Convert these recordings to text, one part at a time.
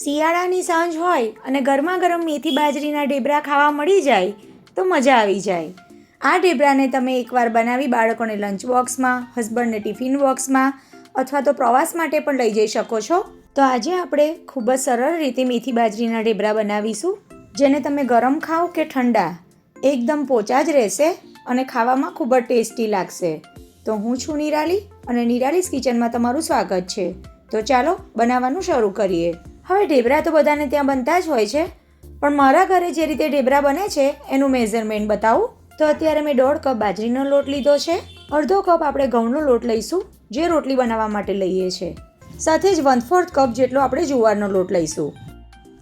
શિયાળાની સાંજ હોય અને ગરમા ગરમ મેથી બાજરીના ઢેબરા ખાવા મળી જાય તો મજા આવી જાય. આ ઢેબરાને તમે એકવાર બનાવી બાળકોને લંચ બોક્સમાં, હસબન્ડને ટિફિન બોક્સમાં અથવા તો પ્રવાસ માટે પણ લઈ જઈ શકો છો. તો આજે આપણે ખૂબ જ સરળ રીતે મેથી બાજરીના ઢેબરા બનાવીશું, જેને તમે ગરમ ખાઓ કે ઠંડા એકદમ પોચા જ રહેશે અને ખાવામાં ખૂબ જ ટેસ્ટી લાગશે. તો હું છું નિરાલી અને નિરાલીસ કિચનમાં તમારું સ્વાગત છે. તો ચાલો બનાવવાનું શરૂ કરીએ. હવે ઢેબરા તો બધાને ત્યાં બનતા જ હોય છે, પણ મારા ઘરે જે રીતે ઢેબરા બને છે એનું મેઝરમેન્ટ બતાવું. તો અત્યારે મેં 1.5 કપ બાજરીનો લોટ લીધો છે. અડધો કપ આપણે ઘઉંનો લોટ લઈશું, જે રોટલી બનાવવા માટે લઈએ છીએ. સાથે જ 1/4 કપ જેટલો આપણે જુવારનો લોટ લઈશું.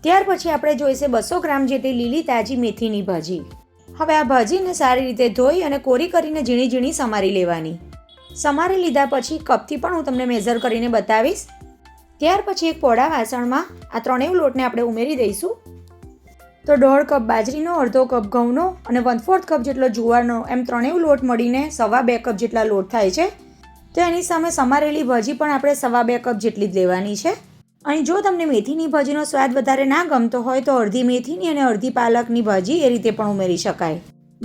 ત્યાર પછી આપણે જોઈશે 200 ગ્રામ જેટલી લીલી તાજી મેથીની ભાજી. હવે આ ભાજીને સારી રીતે ધોઈ અને કોરી કરીને ઝીણી ઝીણી સમારી લેવાની. સમારી લીધા પછી કપથી પણ હું તમને મેઝર કરીને બતાવીશ. ત્યાર પછી એક પોળા વાસણમાં આ ત્રણેય લોટને આપણે ઉમેરી દઈશું. તો 1.5 કપ બાજરીનો, અડધો કપ ઘઉંનો અને 1/4 કપ જેટલો જુવારનો, એમ ત્રણેય લોટ મળીને 2.5 કપ જેટલા લોટ થાય છે. તો એની સામે સમારેલી ભાજી પણ આપણે 2.5 કપ જેટલી જ લેવાની છે. અહીં જો તમને મેથીની ભાજીનો સ્વાદ વધારે ના ગમતો હોય તો અડધી મેથીની અને અડધી પાલકની ભાજી એ રીતે પણ ઉમેરી શકાય.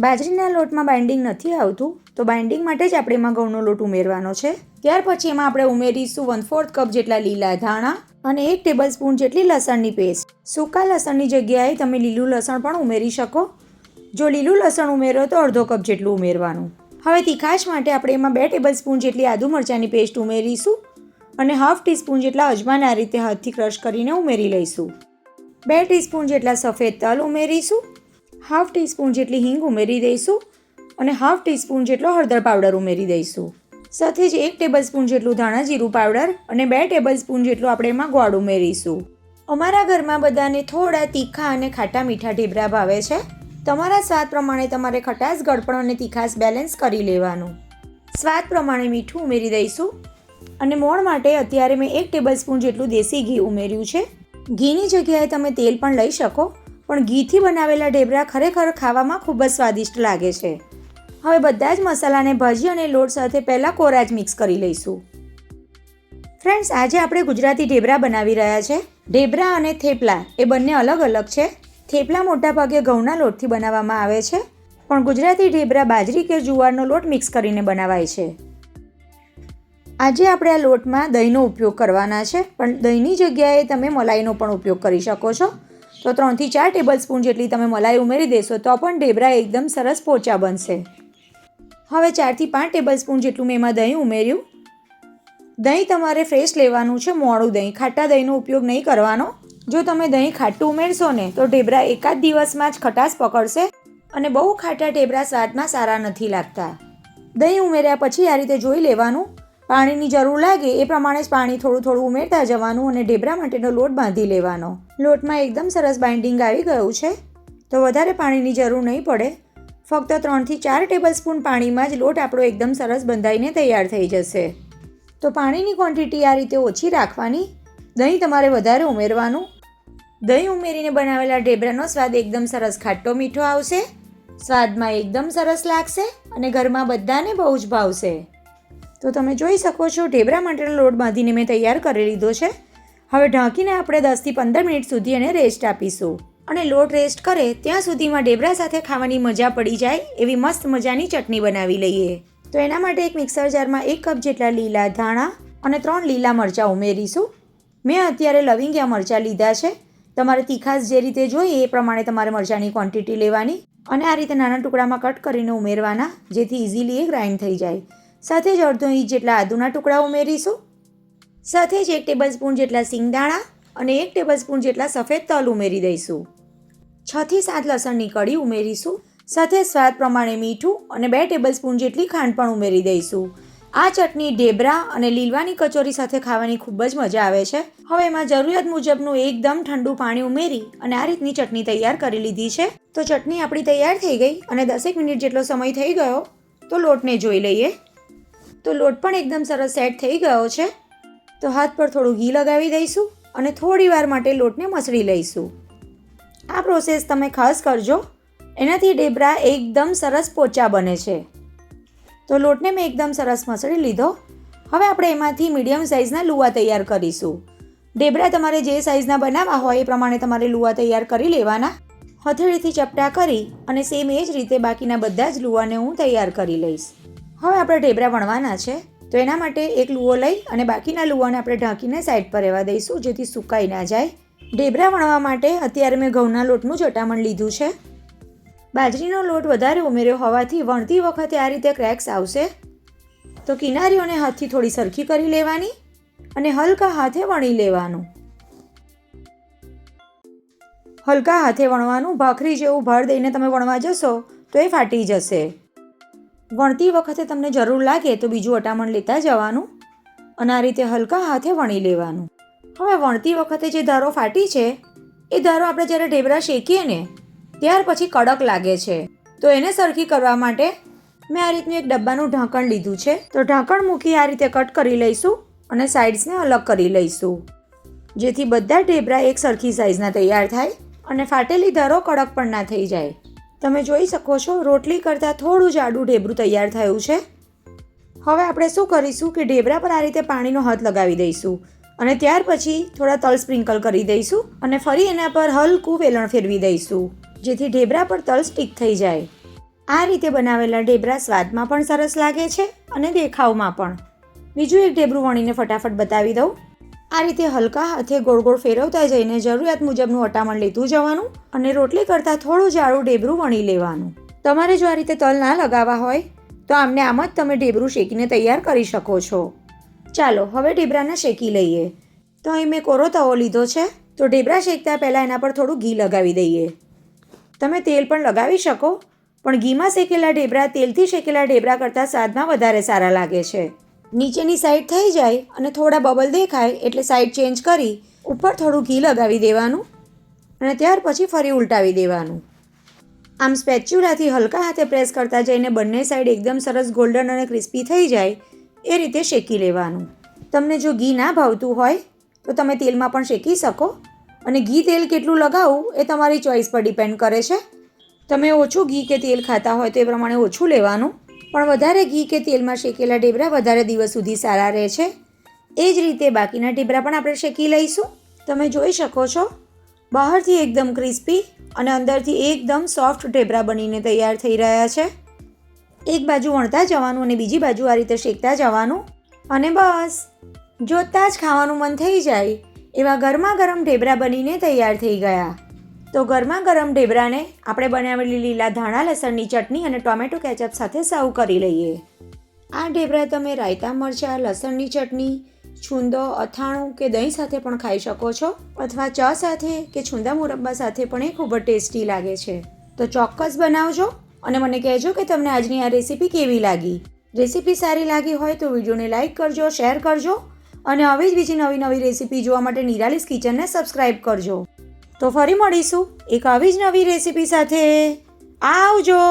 બાજરીના લોટમાં બાઇન્ડિંગ નથી આવતું, તો બાઇન્ડિંગ માટે જ આપણે એમાં ઘઉંનો લોટ ઉમેરવાનો છે. ત્યાર પછી એમાં આપણે ઉમેરીશું 1/4 કપ જેટલા લીલા ધાણા અને 1 ટેબલસ્પૂન જેટલી લસણની પેસ્ટ. સૂકા લસણની જગ્યાએ તમે લીલું લસણ પણ ઉમેરી શકો. જો લીલું લસણ ઉમેરો તો અડધો કપ જેટલું ઉમેરવાનું. હવે તીખાશ માટે આપણે એમાં 2 ટેબલસ્પૂન જેટલી આદુ મરચાંની પેસ્ટ ઉમેરીશું અને 1/2 ટીસ્પૂન જેટલા અજમાને આ રીતે હાથથી ક્રશ કરીને ઉમેરી લઈશું. 2 ટીસ્પૂન જેટલા સફેદ તલ ઉમેરીશું. 1/2 ટીસ્પૂન જેટલી હિંગ ઉમેરી દઈશું અને 1/2 ટીસ્પૂન જેટલો હળદર પાવડર ઉમેરી દઈશું. સાથે જ 1 ટેબલસ્પૂન જેટલું ધાણા જીરું પાવડર અને 2 ટેબલસ્પૂન જેટલું આપણે એમાં ગોળ ઉમેરીશું. અમારા ઘરમાં બધાને થોડા તીખા અને ખાટા મીઠા ઢેબરા ભાવે છે. તમારા સ્વાદ પ્રમાણે તમારે ખટાશ, ગળપણ અને તીખાશ બેલેન્સ કરી લેવાનું. સ્વાદ પ્રમાણે મીઠું ઉમેરી દઈશું અને મોણ માટે અત્યારે મેં 1 ટેબલસ્પૂન જેટલું દેશી ઘી ઉમેર્યું છે. ઘીની જગ્યાએ તમે તેલ પણ લઈ શકો, પણ ઘીથી બનાવેલા ઢેબરા ખરેખર ખાવામાં ખૂબ જ સ્વાદિષ્ટ લાગે છે. હવે બધા જ મસાલાને ભાજી અને લોટ સાથે પહેલાં કોરા જ મિક્સ કરી લઈશું. ફ્રેન્ડ્સ, આજે આપણે ગુજરાતી ઢેબરા બનાવી રહ્યા છે. ઢેબરા અને થેપલા એ બંને અલગ અલગ છે. થેપલા મોટાભાગે ઘઉંના લોટથી બનાવવામાં આવે છે, પણ ગુજરાતી ઢેબરા બાજરી કે જુવારનો લોટ મિક્સ કરીને બનાવાય છે. આજે આપણે આ લોટમાં દહીંનો ઉપયોગ કરવાના છે, પણ દહીંની જગ્યાએ તમે મલાઈનો પણ ઉપયોગ કરી શકો છો. તો 3 થી 4 ટેબલસ્પૂન જેટલી તમે મલાઈ ઉમેરી દેશો તો પણ ઢેબરા એકદમ સરસ પોચા બનશે. હવે 4 થી 5 ટેબલસ્પૂન જેટલું મેં એમાં દહીં ઉમેર્યું. દહીં તમારે ફ્રેશ લેવાનું છે, મોડું દહીં. ખાટા દહીંનો ઉપયોગ નહીં કરવાનો. જો તમે દહીં ખાટું ઉમેરશો ને તો ઢેબરા એકાદ દિવસમાં જ ખટાશ પકડશે અને બહુ ખાટા ઢેબરા સ્વાદમાં સારા નથી લાગતા. દહીં ઉમેર્યા પછી આ રીતે જોઈ લેવાનું. પાણીની જરૂર લાગે એ પ્રમાણે જ પાણી થોડું થોડું ઉમેરતા જવાનું અને ઢેબરા માટેનો લોટ બાંધી લેવાનો. લોટમાં એકદમ સરસ બાઇન્ડિંગ આવી ગયું છે, તો વધારે પાણીની જરૂર નહીં પડે. ફક્ત 3 થી 4 ટેબલસ્પૂન પાણીમાં જ લોટ આપણો એકદમ સરસ બંધાઈને તૈયાર થઈ જશે. તો પાણીની ક્વોન્ટિટી આ રીતે ઓછી રાખવાની. દહીં તમારે વધારે ઉમેરવાનું. દહીં ઉમેરીને બનાવેલા ઢેબરાનો સ્વાદ એકદમ સરસ ખાટો મીઠો આવશે. સ્વાદમાં એકદમ સરસ લાગશે અને ઘરમાં બધાને બહુ જ ભાવશે. તો તમે જોઈ શકો છો ઢેબરા માટેનો લોટ બાંધીને મેં તૈયાર કરી લીધો છે. હવે ઢાંકીને આપણે 10 થી 15 મિનિટ સુધી એને રેસ્ટ આપીશું. અને લોટ રેસ્ટ કરે ત્યાં સુધીમાં ઢેબરા સાથે ખાવાની મજા પડી જાય એવી મસ્ત મજાની ચટણી બનાવી લઈએ. તો એના માટે એક મિક્સર જારમાં 1 કપ જેટલા લીલા ધાણા અને 3 લીલા મરચાં ઉમેરીશું. મેં અત્યારે લવિંગિયા મરચાં લીધા છે. તમારે તીખાશ જે રીતે જોઈએ એ પ્રમાણે તમારે મરચાંની ક્વોન્ટિટી લેવાની અને આ રીતે નાના ટુકડામાં કટ કરીને ઉમેરવાના, જેથી ઇઝીલી એ ગ્રાઇન્ડ થઈ જાય. સાથે જ અડધો ઇંચ જેટલા આદુના ટુકડા ઉમેરીશું. સાથે જ 1 ટેબલસ્પૂન જેટલા સિંગદાણા અને 1 ટેબલસ્પૂન જેટલા સફેદ તલ ઉમેરી દઈશું. 6 થી 7 લસણની કળી ઉમેરીશું. સાથે સ્વાદ પ્રમાણે મીઠું અને 2 ટેબલસ્પૂન જેટલી ખાંડ પણ ઉમેરી દઈશું. આ ચટણી ઢેબરા અને લીલવાની કચોરી સાથે ખાવાની ખૂબ જ મજા આવે છે. હવે એમાં જરૂરિયાત મુજબનું એકદમ ઠંડુ પાણી ઉમેરી અને આ રીતની ચટણી તૈયાર કરી લીધી છે. તો ચટણી આપણી તૈયાર થઈ ગઈ અને 10 મિનિટ જેટલો સમય થઈ ગયો. તો લોટને જોઈ લઈએ. તો લોટ પણ એકદમ સરસ સેટ થઈ ગયો છે. તો હાથ પર થોડું ઘી લગાવી દઈશું અને થોડી વાર માટે લોટને મસળી લઈશું. આ પ્રોસેસ તમે ખાસ કરજો, એનાથી ઢેબરા એકદમ સરસ પોચા બને છે. તો લોટને મેં એકદમ સરસ મસળી લીધો. હવે આપણે એમાંથી મીડિયમ સાઇઝના લુવા તૈયાર કરીશું. ઢેબરા તમારે જે સાઇઝના બનાવવા હોય એ પ્રમાણે તમારે લુવા તૈયાર કરી લેવાના. હથેળીથી ચપટા કરી અને સેમ એ જ રીતે બાકીના બધા જ લુવાને હું તૈયાર કરી લઈશ. હવે આપણે ઢેબરા વણવાના છે, તો એના માટે એક લુવો લઈ અને બાકીના લુવાને આપણે ઢાંકીને સાઈડ પર રહેવા દઈશું, જેથી સુકાઈ ના જાય. ઢેબરા વણવા માટે અત્યારે મેં ઘઉંના લોટનું જ અટામણ લીધું છે. બાજરીનો લોટ વધારે ઉમેર્યો હોવાથી વણતી વખતે આ રીતે ક્રેક્સ આવશે, તો કિનારીઓને હાથથી થોડી સરખી કરી લેવાની અને હલકા હાથે વણી લેવાનું. હલકા હાથે વણવાનું. ભાખરી જેવું ભાર દઈને તમે વણવા જશો તો એ ફાટી જશે. વણતી વખતે તમને જરૂર લાગે તો બીજું અટામણ લેતા જવાનું અને આ રીતે હલકા હાથે વણી લેવાનું. હવે વણતી વખતે જે ધારો ફાટી છે એ ધારો આપણે જ્યારે ઢેબરા શેકીએ ને ત્યાર પછી કડક લાગે છે, તો એને સરખી કરવા માટે મેં આ રીતનું એક ડબ્બાનું ઢાંકણ લીધું છે. તો ઢાંકણ મૂકી આ રીતે કટ કરી લઈશું અને સાઇડ્સને અલગ કરી લઈશું, જેથી બધા ઢેબરા એક સરખી સાઇઝના તૈયાર થાય અને ફાટેલી ધારો કડક પણ ના થઈ જાય. તમે જોઈ શકો છો રોટલી કરતાં થોડું જાડું ઢેબરું તૈયાર થયું છે. હવે આપણે શું કરીશું કે ઢેબરા પર આ રીતે પાણીનો હાથ લગાવી દઈશું અને ત્યાર પછી થોડા તલ સ્પ્રિંકલ કરી દઈશું અને ફરી એના પર હલકું વેલણ ફેરવી દઈશું, જેથી ઢેબરા પર તલ સ્ટીક થઈ જાય. આ રીતે બનાવેલા ઢેબરા સ્વાદમાં પણ સરસ લાગે છે અને દેખાવમાં પણ. બીજું એક ઢેબરું વણીને ફટાફટ બતાવી દઉં. આ રીતે હલકા હાથે ગોળ ગોળ ફેરવતા જઈને જરૂરિયાત મુજબનું અટામણ લેતું જવાનું અને રોટલી કરતાં થોડું જાડું ઢેબરું વણી લેવાનું. તમારે જો આ રીતે તલ ના લગાવવા હોય તો આમને આમ જ તમે ઢેબરું શેકીને તૈયાર કરી શકો છો. ચાલો હવે ઢેબરાને શેકી લઈએ. તો અહીં મેં કોરો તવો લીધો છે, તો ઢેબરા શેકતા પહેલાં એના પર થોડું ઘી લગાવી દઈએ. તમે તેલ પણ લગાવી શકો, પણ ઘીમાં શેકેલા ઢેબરા તેલથી શેકેલા ઢેબરા કરતાં સ્વાદમાં વધારે સારા લાગે છે. નીચેની સાઈડ થઈ જાય અને થોડા બબલ દેખાય એટલે સાઈડ ચેન્જ કરી ઉપર થોડું ઘી લગાવી દેવાનું અને ત્યાર પછી ફરી ઉલટાવી દેવાનું. આમ સ્પેચ્યુલાથી હલકા હાથે પ્રેસ કરતા જઈને બંને સાઈડ એકદમ સરસ ગોલ્ડન અને ક્રિસ્પી થઈ જાય એ રીતે શેકી લેવાનું. તમને જો ઘી ના ભાવતું હોય તો તમે તેલમાં પણ શેકી શકો અને ઘી તેલ કેટલું લગાવવું એ તમારી ચોઈસ પર ડિપેન્ડ કરે છે. તમે ઓછું ઘી કે તેલ ખાતા હોય તો એ પ્રમાણે ઓછું લેવાનું, પણ વધારે ઘી કે તેલમાં શેકેલા ઢેબરા વધારે દિવસ સુધી સારા રહે છે. એ જ રીતે બાકીના ઢેબરા પણ આપણે શેકી લઈશું. તમે જોઈ શકો છો બહારથી એકદમ ક્રિસ્પી અને અંદરથી એકદમ સોફ્ટ ઢેબરા બનીને તૈયાર થઈ રહ્યા છે. એક બાજુ વણતા જવાનું અને બીજી બાજુ આ રીતે શેકતા જવાનું અને બસ જોતાં જ ખાવાનું મન થઈ જાય એવા ગરમા ગરમ ઢેબરા બનીને તૈયાર થઈ ગયા. તો ગરમા ગરમ ઢેબરાને આપણે બનાવેલી લીલા ધાણા લસણની ચટણી અને ટોમેટો કેચઅપ સાથે સર્વ કરી લઈએ. આ ઢેબરા તમે રાયતા મરચાં, લસણની ચટણી, છુંદો, અથાણું કે દહીં સાથે પણ ખાઈ શકો છો, અથવા ચા સાથે કે છુંદા મુરબ્બા સાથે પણ એ ખૂબ જ ટેસ્ટી લાગે છે. તો ચોક્કસ બનાવજો અને મને કહેજો કે તમને આજની આ રેસીપી કેવી લાગી. રેસીપી સારી લાગી હોય તો વિડીયોને લાઇક કરજો, શેર કરજો અને આવી જ બીજી નવી નવી રેસીપી જોવા માટે નિરાલીસ કિચનને સબસ્ક્રાઈબ કરજો. તો ફરી મળીશું એક આવી જ નવી રેસીપી સાથે. આવજો.